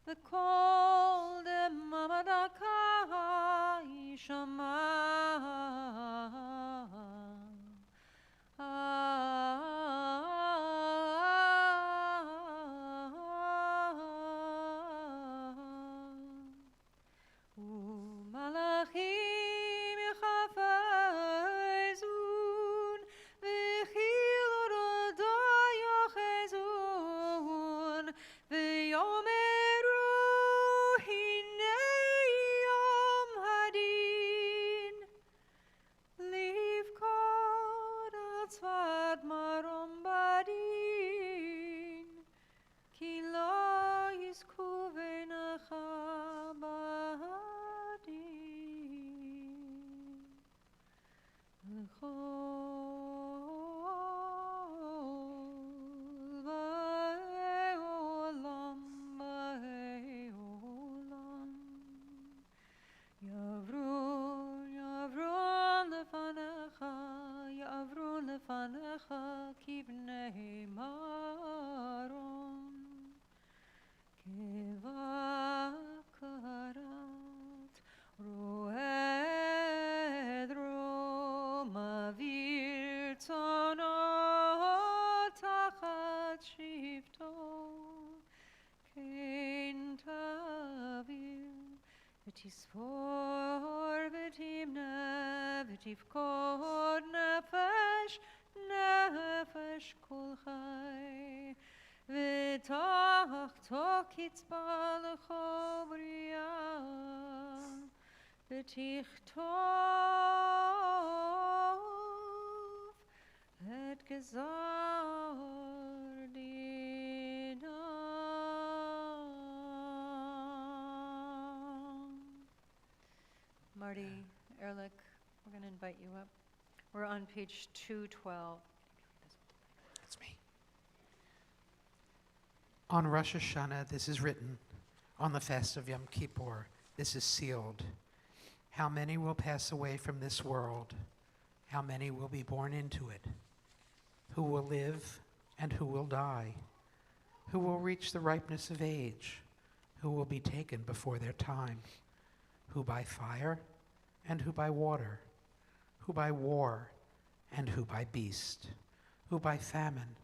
וכל דממתך יישמע. ומלאכים יחפזון וחיל רדו יחזון ויאמרו הנה יום הדין לבכות על צוות מרום בדין כי לא יזכו בינך לפניך כבני מרום כבקרת רועד רום אוויר צונו תחת שבטו כן תעביר ותספור ותמנה ותפקוד נפש נפש כל חי ותחתו קצבה לכל בריאה ותכתוב את גזר דינם. Marty, Ehrlich, we're going to invite you up. We're on page 212. That's me. On Rosh Hashanah, this is written. On the fast of Yom Kippur, this is sealed. How many will pass away from this world? How many will be born into it? Who will live and who will die? Who will reach the ripeness of age? Who will be taken before their time? Who by fire and who by water? Who by war and who by beast? Who by famine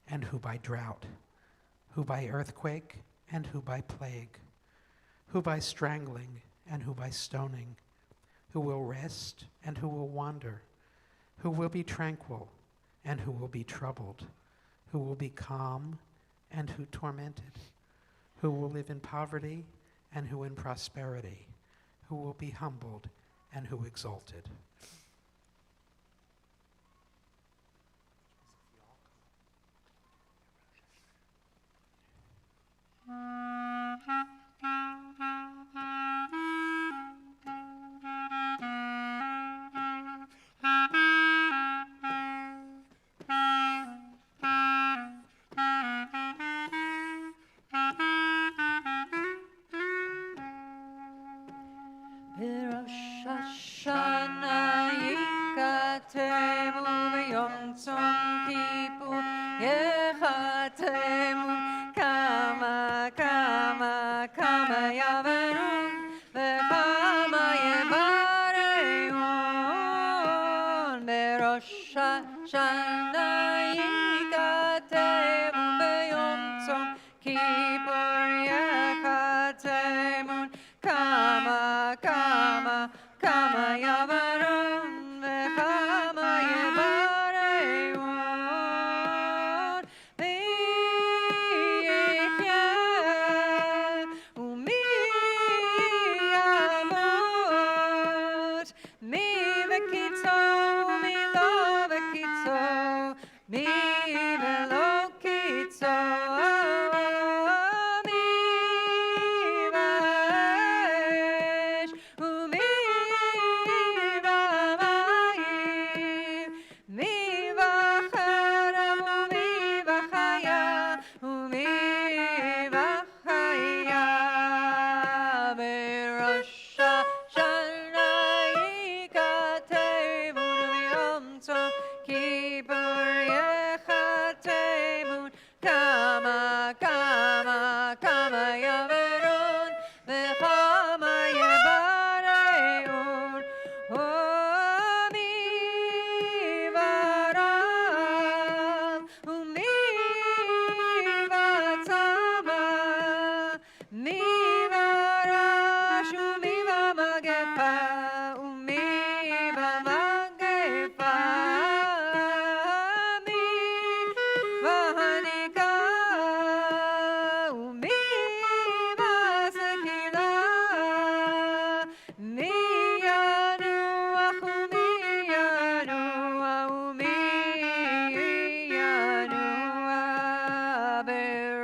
and who by drought? Who by earthquake and who by plague? Who by strangling and who by stoning? Who will rest and who will wander? Who will be tranquil and who will be troubled? Who will be calm and who tormented? Who will live in poverty and who in prosperity? Who will be humbled and who exalted? בראש השנה ייכתבו ביום צום כיפור ייכתבו כמה כמה כמה יעברו וכמה יבראון בראש השנה ייכתבו ביום צום כיפור ייכתבו כמה כמה כמה יעברו וכמה יבראון ויחיה ומי ימות מי בקיצו ומי לא בקיצו מי ולא קיצו Keep kama kama yaverun v'chama yebareun mi varav umi vatzama mi varash umi vamagefa umi vamagefa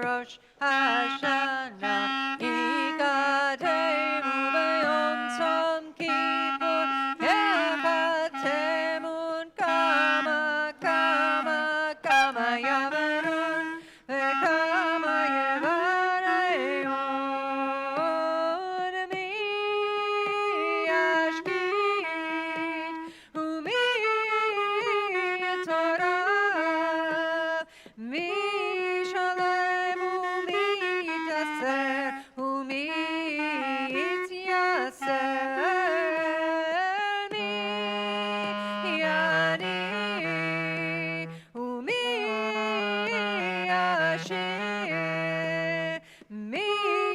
Rosh Hashanah ikatemu b'yom tzom Kippur echatemu kama kama kama yavarun v'kama yevareun mi yashkit umi Torah mi shalem umi yityaser umi yityaser mi yani umi yashir mi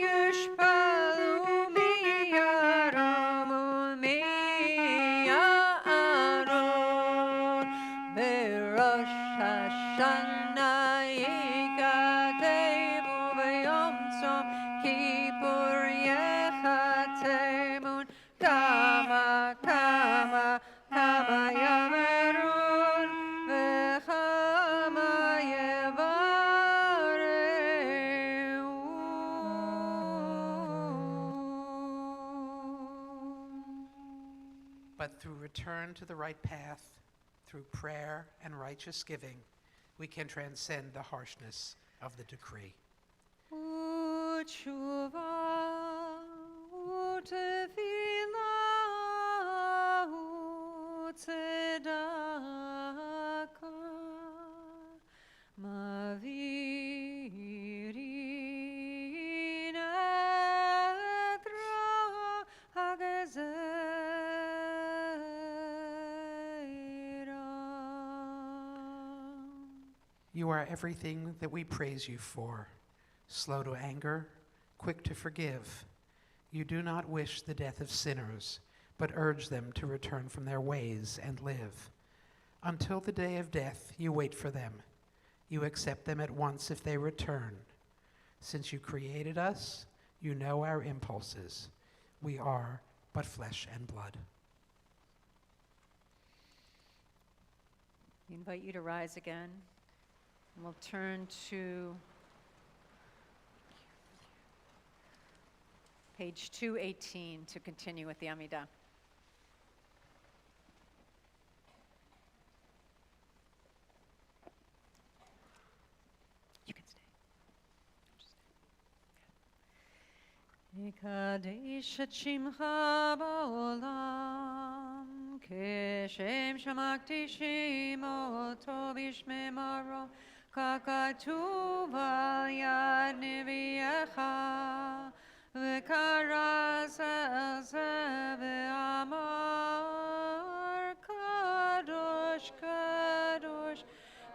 yushpal umi yaram umi ya'arun berosh Hashanah yikatemu b'yom tzom Kippur yechatemu kama kama kama yaverun v'chama yevareun. But through return to the right path, through prayer and righteous giving, we can transcend the harshness of the decree. U'tshuva, u'tefillah, u'tzedakah, mavirin et ra hagezerah. You are everything that we praise you for, slow to anger, quick to forgive. You do not wish the death of sinners, but urge them to return from their ways and live. Until the day of death, you wait for them. You accept them at once if they return. Since you created us, you know our impulses. We are but flesh and blood. We invite you to rise again, and we'll turn to page 218 to continue with the Amidah. You can stay. Ikadesh et shimcha ba'olam כשם שמקדישים אותו בשממרו ככתוב על יד נביאך וקרא זה ואמר קדוש קדוש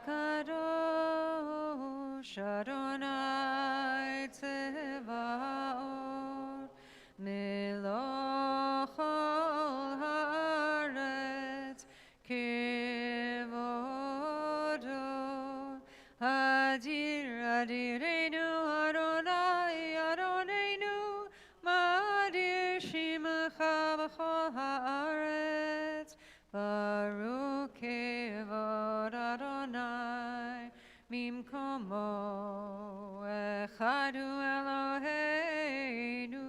קדוש אדוני צבאות מלוא כל הארץ כבודו אדיר אדירנו אדוני אדוננו מאדיר שמך בכל הארץ ברוך כבוד אדוני ממקומו אחד הוא אלוהינו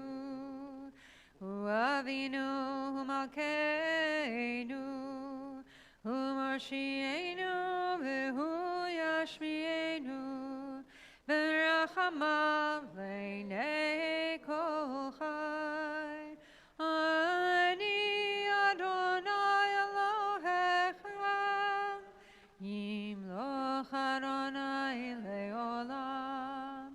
הוא אבינו הוא מלכנו הוא מושיענו והוא ישמיענו ורחמיו לעיני כל חי אני אדוני אלוהיך ימלוך אדוני לעולם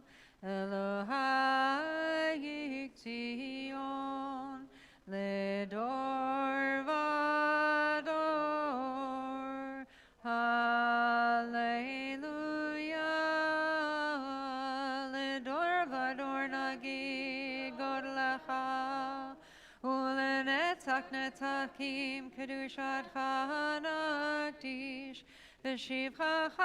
נצחים קדושתך נקדיש ושבחך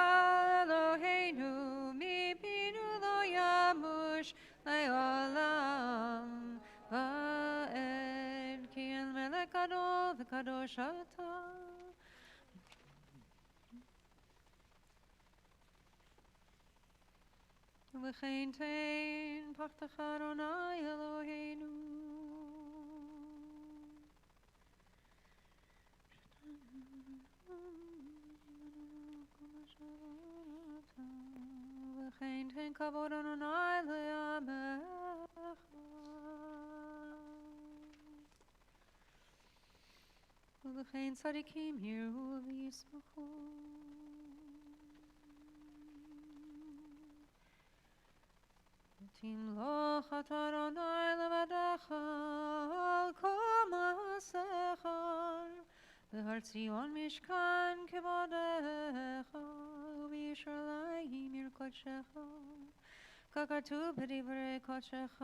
אלוהינו מפינו לא ימוש לעולם ועד כי אל מלך גדול וקדוש אתה וכן תן פחדך אדוני אלוהינו וכן תן כבוד אדוני לעמך וכן צדיקים יראו וישמחו תמלוך אתה אדוני לבדך על כל מעשיך בהר ציון משכן כבודך ובירושלים עיר קודשך ככתוב בדברי קודשך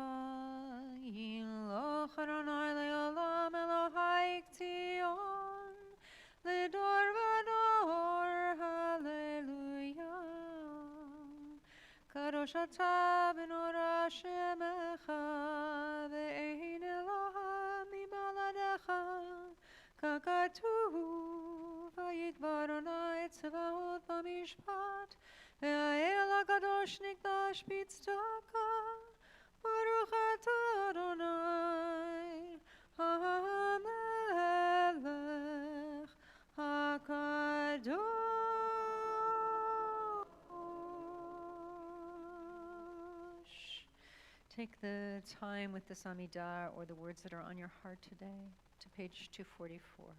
ימלוך אדוני לעולם אלוהי ציון לדור ודור הללויה קדוש אתה ונורא שמך ואין אלוה מבלעדיך ככתוב ויקבע אדוני צבאות במשפט והאל הקדוש נקדש בצדקה ברוך אתה אדוני המלך הקדוש. Take the time with this Amidah or the words that are on your heart today to page 244.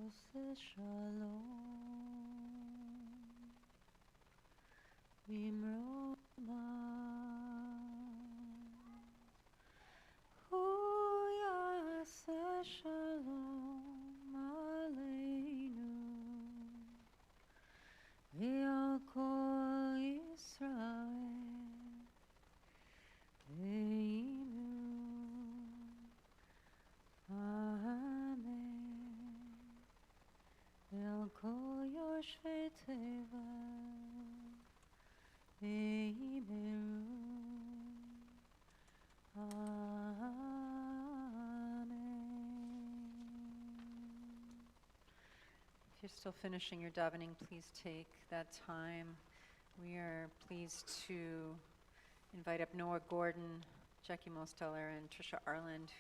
עושה שלום Mimroma Hu Yaseh Shalom Aleinu Ve'al Kol Yisrael Ve'inu Amen Ve'al Kol Yoshvei Teva Ve'imenu If you're still finishing your davening, please take that time. We are pleased to invite up Noah Gordon, Jackie Mosteller, and Trisha Arland,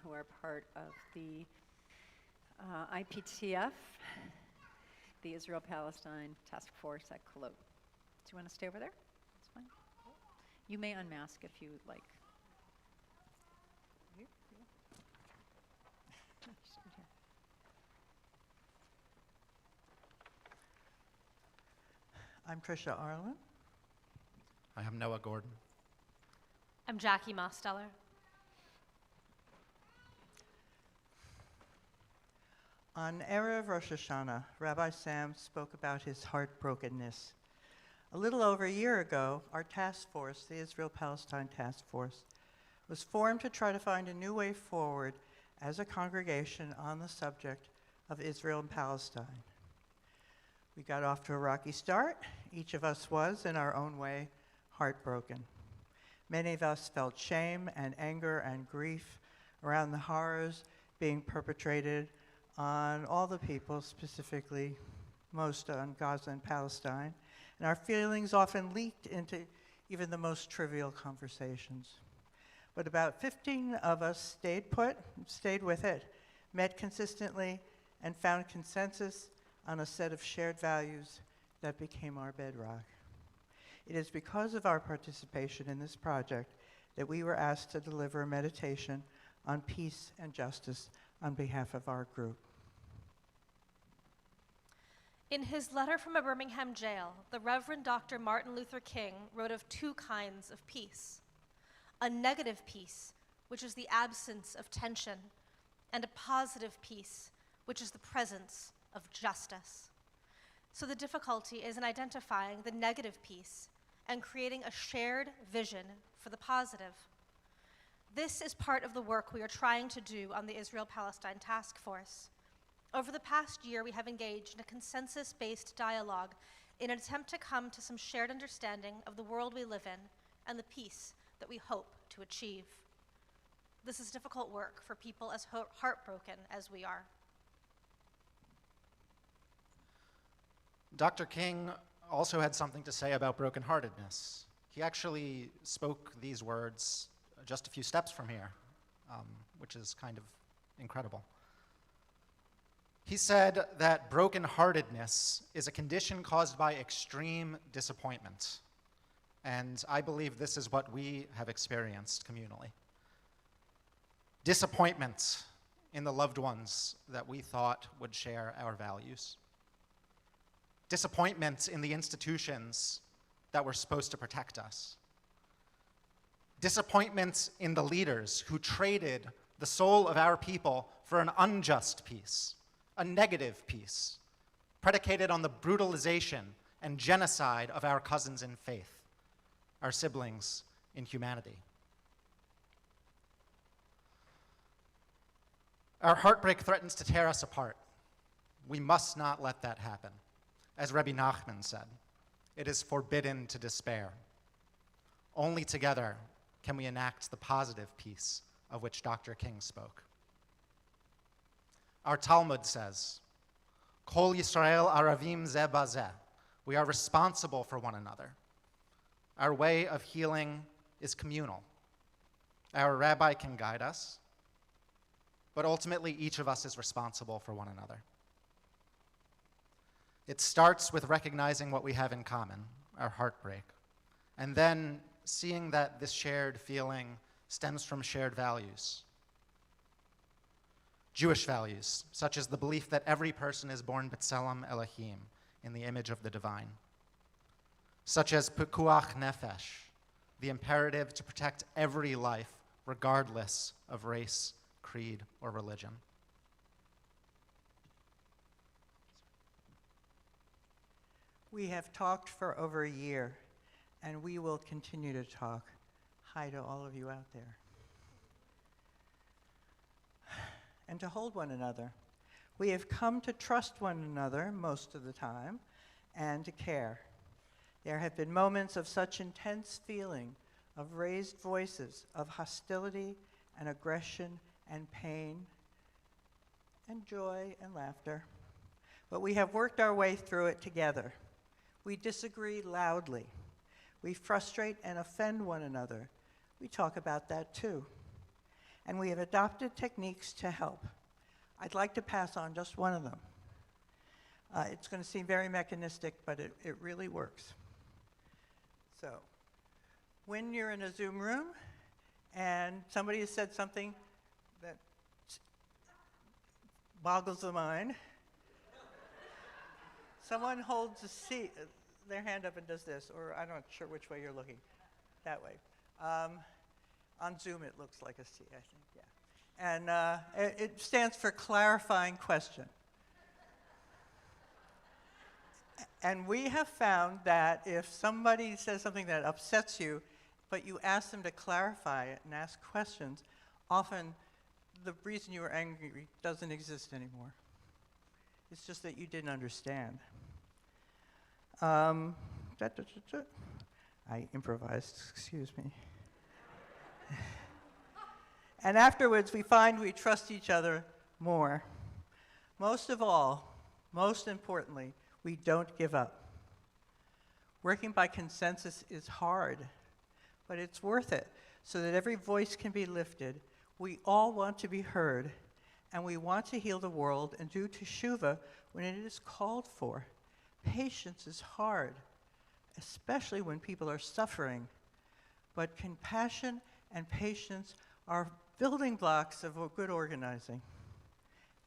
who are part of the IPTF, the Israel-Palestine Task Force at Kolot. Do you want to stay over there? That's fine. You may unmask if you like. I'm Trisha Arlen. I am Noah Gordon. I'm Jackie Mosteller. On Erev Rosh Hashanah, Rabbi Sam spoke about his heartbrokenness. A little over a year ago, our task force, the Israel-Palestine Task Force, was formed to try to find a new way forward as a congregation on the subject of Israel and Palestine. We got off to a rocky start. Each of us was, in our own way, heartbroken. Many of us felt shame and anger and grief around the horrors being perpetrated on all the people, specifically most on Gaza and Palestine. And our feelings often leaked into even the most trivial conversations. But about 15 of us stayed put, stayed with it, met consistently, and found consensus on a set of shared values that became our bedrock. It is because of our participation in this project that we were asked to deliver a meditation on peace and justice on behalf of our group. In his letter from a Birmingham jail, the Reverend Dr. Martin Luther King wrote of two kinds of peace: a negative peace, which is the absence of tension, and a positive peace, which is the presence of justice. So the difficulty is in identifying the negative peace and creating a shared vision for the positive. This is part of the work we are trying to do on the Israel-Palestine Task Force. Over the past year, we have engaged in a consensus-based dialogue in an attempt to come to some shared understanding of the world we live in and the peace that we hope to achieve. This is difficult work for people as heartbroken as we are. Dr. King also had something to say about brokenheartedness. He actually spoke these words just a few steps from here, which is kind of incredible. He said that brokenheartedness is a condition caused by extreme disappointment. And I believe this is what we have experienced communally. Disappointment in the loved ones that we thought would share our values. Disappointment in the institutions that were supposed to protect us. Disappointment in the leaders who traded the soul of our people for an unjust peace, a negative peace, predicated on the brutalization and genocide of our cousins in faith, our siblings in humanity. Our heartbreak threatens to tear us apart. We must not let that happen. As Rebbe Nachman said, it is forbidden to despair. Only together can we enact the positive peace of which Dr. King spoke. Our Talmud says, Kol Yisrael Aravim Zeh Bazeh. We are responsible for one another. Our way of healing is communal. Our rabbi can guide us, but ultimately each of us is responsible for one another. It starts with recognizing what we have in common, our heartbreak, and then seeing that this shared feeling stems from shared values. Jewish values, such as the belief that every person is born B'Tselem Elohim, in the image of the divine. such as pikuach nefesh, the imperative to protect every life, regardless of race, creed, or religion. We have talked for over a year, and we will continue to talk. Hi to all of you out there. And to hold one another. We have come to trust one another most of the time and to care. There have been moments of such intense feeling, of raised voices, of hostility and aggression and pain and joy and laughter. But we have worked our way through it together. We disagree loudly. We frustrate and offend one another. We talk about that too. And we have adopted techniques to help. I'd like to pass on just one of them. It's going to seem very mechanistic, but it really works. So, when you're in a Zoom room and somebody has said something that boggles the mind, someone holds their hand up and does this, or I'm not sure which way you're looking. That way. On Zoom, it looks like a C, I think, yeah. And it stands for clarifying question. And we have found that if somebody says something that upsets you, but you ask them to clarify it and ask questions, often the reason you were angry doesn't exist anymore. It's just that you didn't understand. I improvised, excuse me. And afterwards, we find we trust each other more. Most of all, most importantly, we don't give up. Working by consensus is hard, but it's worth it so that every voice can be lifted. We all want to be heard, and we want to heal the world and do teshuvah when it is called for. Patience is hard, especially when people are suffering, but compassion and patience are building blocks of good organizing.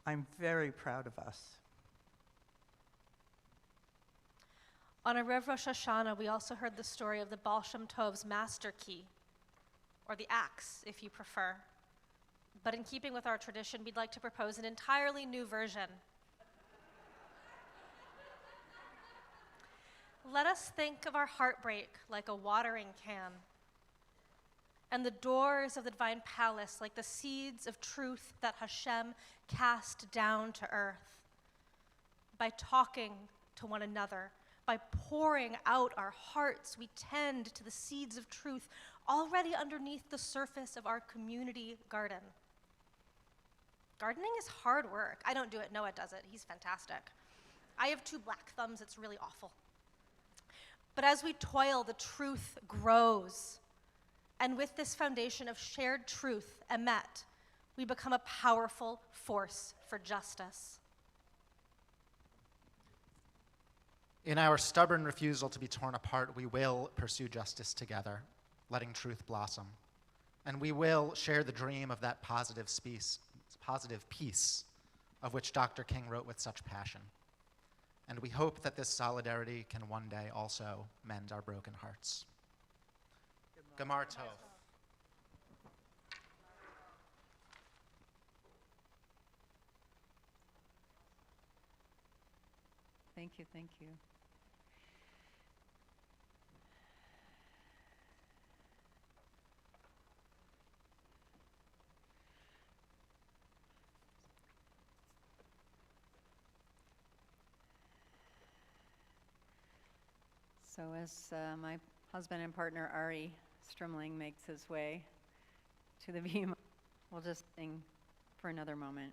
I'm very proud of us. On Erev Rosh Hashanah, we also heard the story of the Baal Shem Tov's master key, or the axe, if you prefer. But in keeping with our tradition, we'd like to propose an entirely new version. Let us think of our heartbreak like a watering can, and the doors of the divine palace like the seeds of truth that Hashem cast down to earth. By talking to one another, by pouring out our hearts, we tend to the seeds of truth already underneath the surface of our community garden. Gardening is hard work. I don't do it. Noah does it. He's fantastic. I have 2 black thumbs. It's really awful. But as we toil, the truth grows. And with this foundation of shared truth, emet, we become a powerful force for justice. In our stubborn refusal to be torn apart, we will pursue justice together, letting truth blossom. And we will share the dream of that positive peace of which Dr. King wrote with such passion. And we hope that this solidarity can one day also mend our broken hearts. Gamar Tov. Thank you, thank you. So as my husband and partner Ari Strimling makes his way to the beam, we'll just sing for another moment.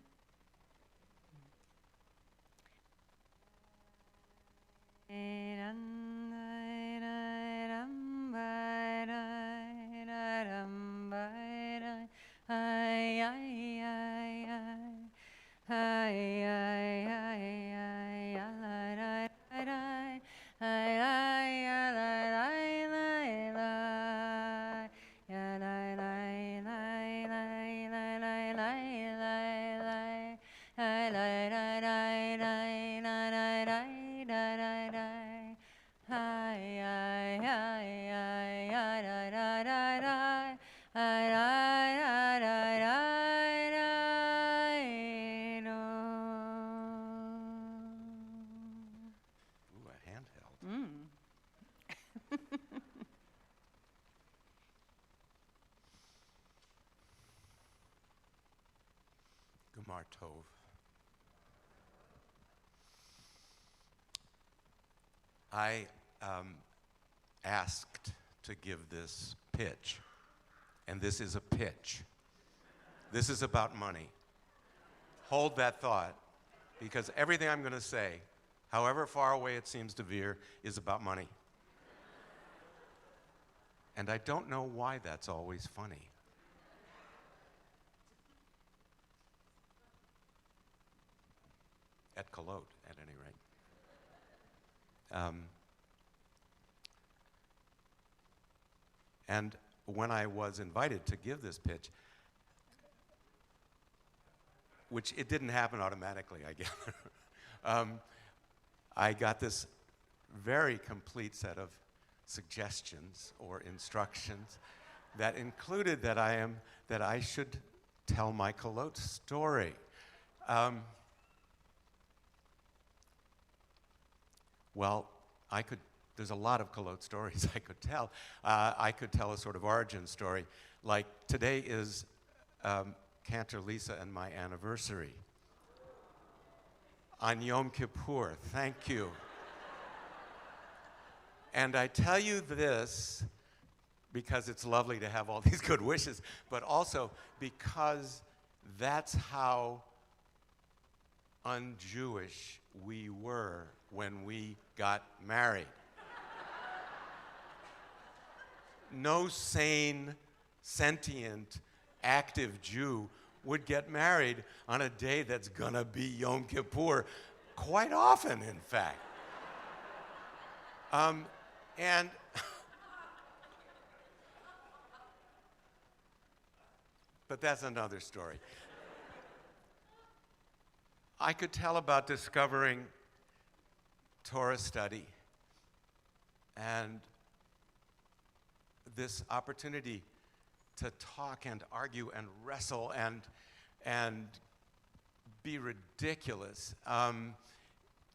Martov. I asked to give this pitch, and this is a pitch. This is about money. Hold that thought, because everything I'm going to say, however far away it seems to veer, is about money. And I don't know why that's always funny. At Kolot, at any rate. And when I was invited to give this pitch, which it didn't happen automatically, I gather, I got this very complete set of suggestions or instructions that included that I should tell my Kolot story. Well, there's a lot of Kolot stories I could tell. I could tell a sort of origin story. Like, today is Cantor Lisa and my anniversary. On Yom Kippur, thank you. And I tell you this because it's lovely to have all these good wishes, but also because that's how un-Jewish we were when we got married. No sane, sentient, active Jew would get married on a day that's gonna be Yom Kippur, quite often, in fact. And but that's another story. I could tell about discovering Torah study and this opportunity to talk and argue and wrestle and be ridiculous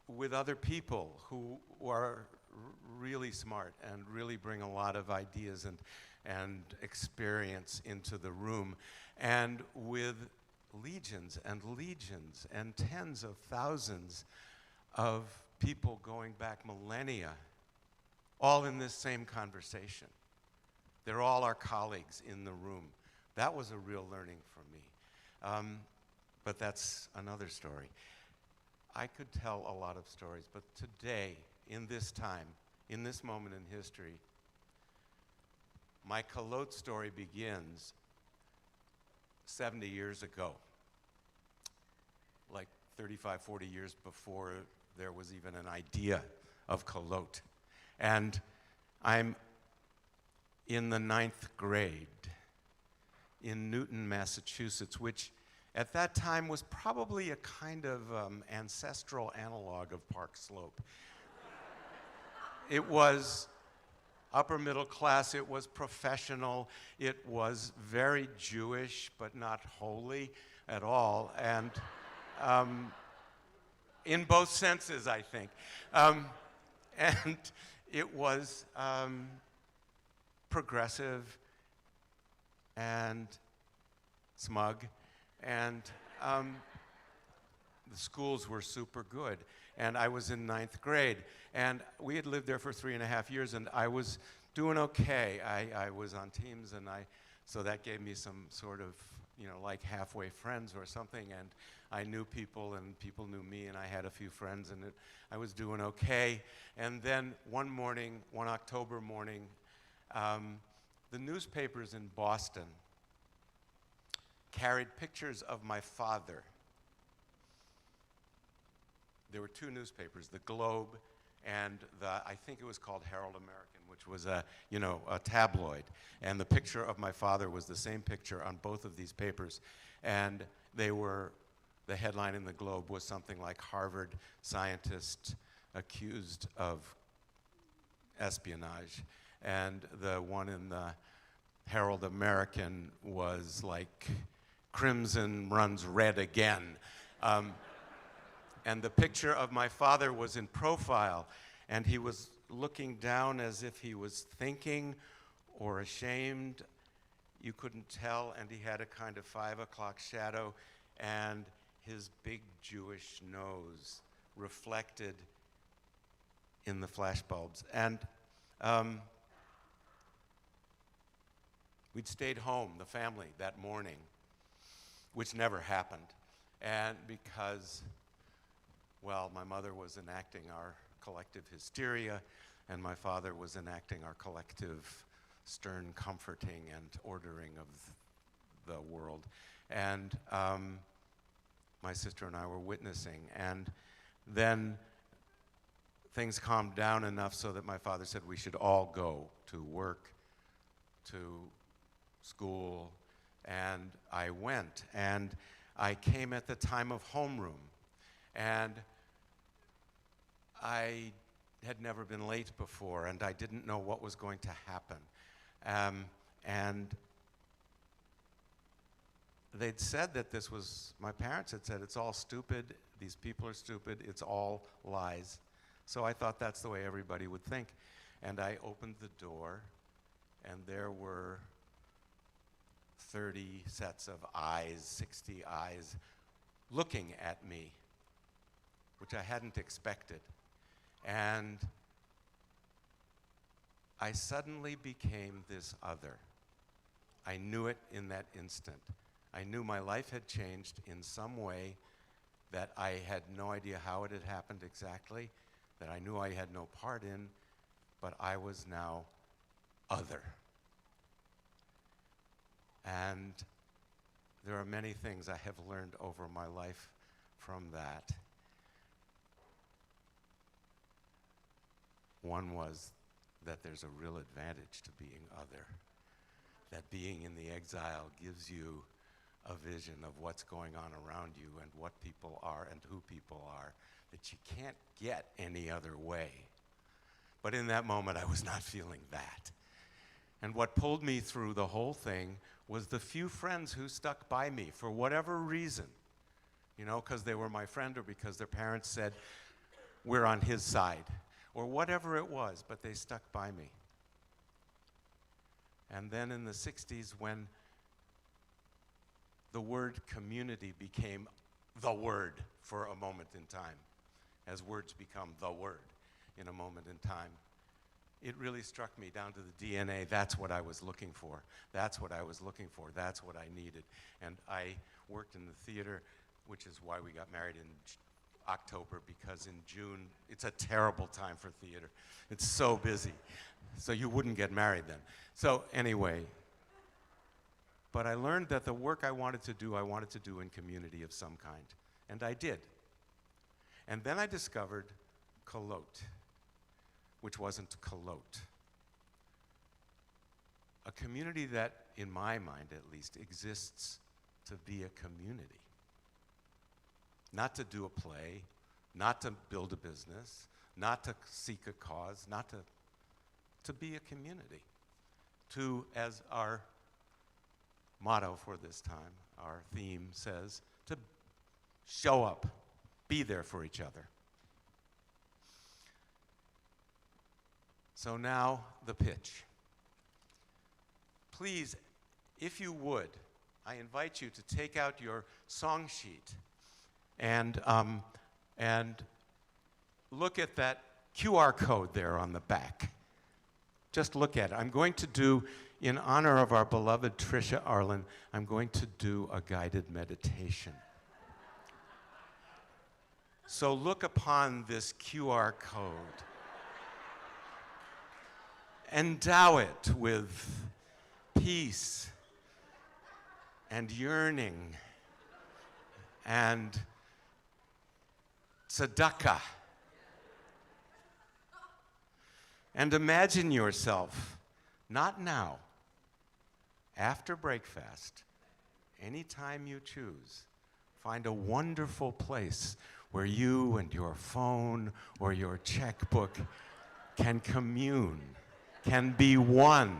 with other people who are really smart and really bring a lot of ideas and experience into the room, and with legions and legions and tens of thousands of people going back millennia, all in this same conversation. They're all our colleagues in the room. That was a real learning for me. But that's another story. I could tell a lot of stories, but today, in this time, in this moment in history, my Kolot story begins 70 years ago, like 35, 40 years before there was even an idea of Kolot. And I'm in the 9th grade in Newton, Massachusetts, which at that time was probably a kind of ancestral analog of Park Slope. It was upper middle class, it was professional, it was very Jewish, but not holy at all, and in both senses, I think. And it was progressive and smug, and the schools were super good. And I was in 9th grade, and we had lived there for 3.5 years, and I was doing okay. I was on teams, and so that gave me some sort of, like halfway friends or something, and I knew people, and people knew me, and I had a few friends, and I was doing okay. And then one morning, one October morning, the newspapers in Boston carried pictures of my father. There were two newspapers, the Globe and I think it was called Herald American, which was a tabloid. And the picture of my father was the same picture on both of these papers. And the headline in the Globe was something like Harvard scientist accused of espionage. And the one in the Herald American was like, Crimson runs red again. And the picture of my father was in profile, and he was looking down as if he was thinking or ashamed. You couldn't tell, and he had a kind of 5 o'clock shadow, and his big Jewish nose reflected in the flashbulbs. And we'd stayed home, the family, that morning, which never happened. And because, well, my mother was enacting our collective hysteria, and my father was enacting our collective stern comforting and ordering of the world. And my sister and I were witnessing. And then things calmed down enough so that my father said we should all go to work, to school, and I went. And I came at the time of homeroom, and I had never been late before, and I didn't know what was going to happen. And they'd said that this was, my parents had said, it's all stupid, these people are stupid, it's all lies. So I thought that's the way everybody would think. And I opened the door, and there were 30 sets of eyes, 60 eyes, looking at me, which I hadn't expected. And I suddenly became this other. I knew it in that instant. I knew my life had changed in some way that I had no idea how it had happened exactly, that I knew I had no part in, but I was now other. And there are many things I have learned over my life from that. One was that there's a real advantage to being other, that being in the exile gives you a vision of what's going on around you and what people are and who people are that you can't get any other way. But in that moment, I was not feeling that. And what pulled me through the whole thing was the few friends who stuck by me for whatever reason, you know, because they were my friend or because their parents said, we're on his side, or whatever it was, but they stuck by me. And then in the 60s, when the word community became the word for a moment in time, as words become the word in a moment in time, it really struck me down to the DNA. That's what I was looking for. That's what I was looking for. That's what I needed. And I worked in the theater, which is why we got married in October, because in June, it's a terrible time for theater. It's so busy. So you wouldn't get married then. So anyway, but I learned that the work I wanted to do in community of some kind. And I did. And then I discovered Kolot, which wasn't Kolot. A community that, in my mind at least, exists to be a community. Not to do a play, not to build a business, not to seek a cause, not to be a community. To, as our motto for this time, our theme says, to show up, be there for each other. So now the pitch. Please, if you would, I invite you to take out your song sheet and look at that QR code there on the back. Just look at it. I'm going to do, in honor of our beloved Trisha Arlen, I'm going to do a guided meditation. So look upon this QR code. Endow it with peace and yearning and tzedakah. And imagine yourself, not now, after breakfast, anytime you choose, find a wonderful place where you and your phone or your checkbook can commune, can be one,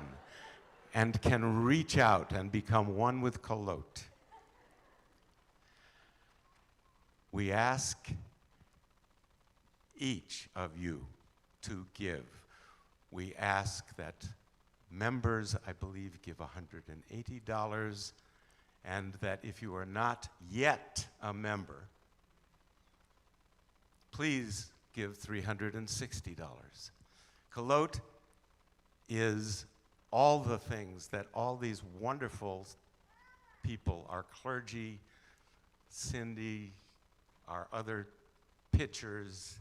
and can reach out and become one with Kolot. We ask each of you to give. We ask that members, I believe, give $180, and that if you are not yet a member, please give $360. Kolot is all the things that all these wonderful people, our clergy, Cindy, our other pitchers,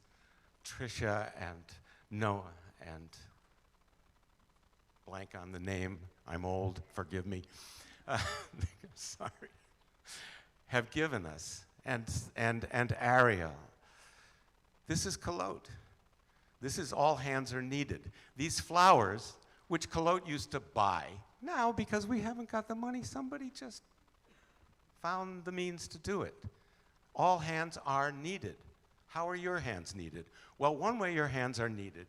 Tricia and Noah, and blank on the name, I'm old, forgive me, sorry, have given us, and Ariel. This is Kolot. This is all hands are needed. These flowers, which Kolot used to buy, now because we haven't got the money, somebody just found the means to do it. All hands are needed. How are your hands needed? Well, one way your hands are needed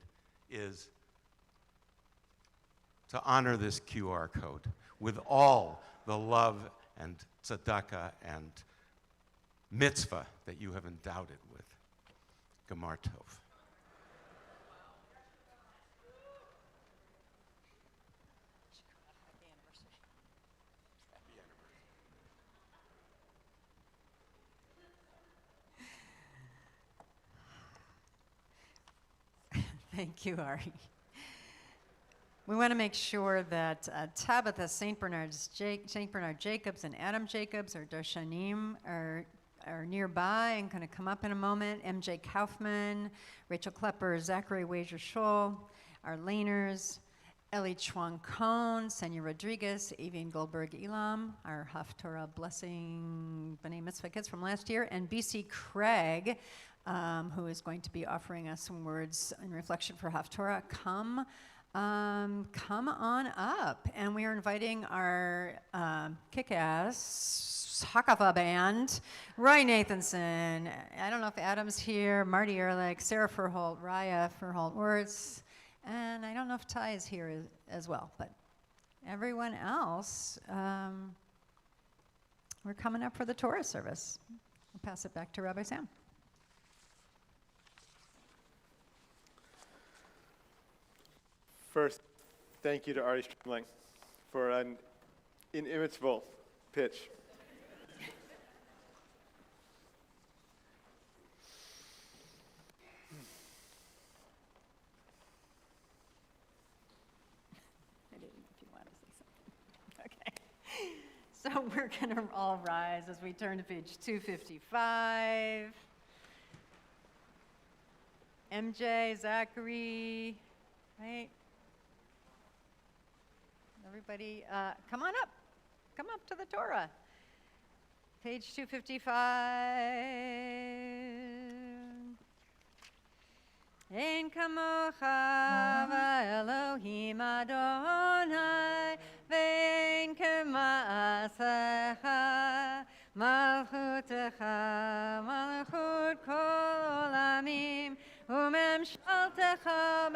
is to honor this QR code with all the love and tzedakah and mitzvah that you have endowed it with. Gemar Tov. Thank you, Ari. We want to make sure that Tabitha St. Bernard Jacobs and Adam Jacobs, or Darshanim, are nearby and going to come up in a moment. MJ Kaufman, Rachel Klepper, Zachary Wager Scholl, our laners, Ellie Chuang Cohn, Senya Rodriguez, Avian Goldberg Elam, our Haftorah Blessing B'nai Mitzvah kids from last year, and BC Craig, who is going to be offering us some words in reflection for Haftorah. Come on up. And we are inviting our kick-ass Hakafa band, Roy Nathanson. I don't know if Adam's here, Marty Ehrlich, Sarah Furholt, Raya Furholt-Wirtz, and I don't know if Ty is here as well, but everyone else, we're coming up for the Torah service. I'll pass it back to Rabbi Sam. First, thank you to Artie Strumling for an inimitable pitch. I didn't know if you want to say something. Okay. So we're going to all rise as we turn to page 255. MJ, Zachary, right? Everybody, come on up. Come up to the Torah. Page 255. Ein kamocha v'Elohim Adonai ve'ein kema'asecha malchutecha malchut kol olamim umemshaltecha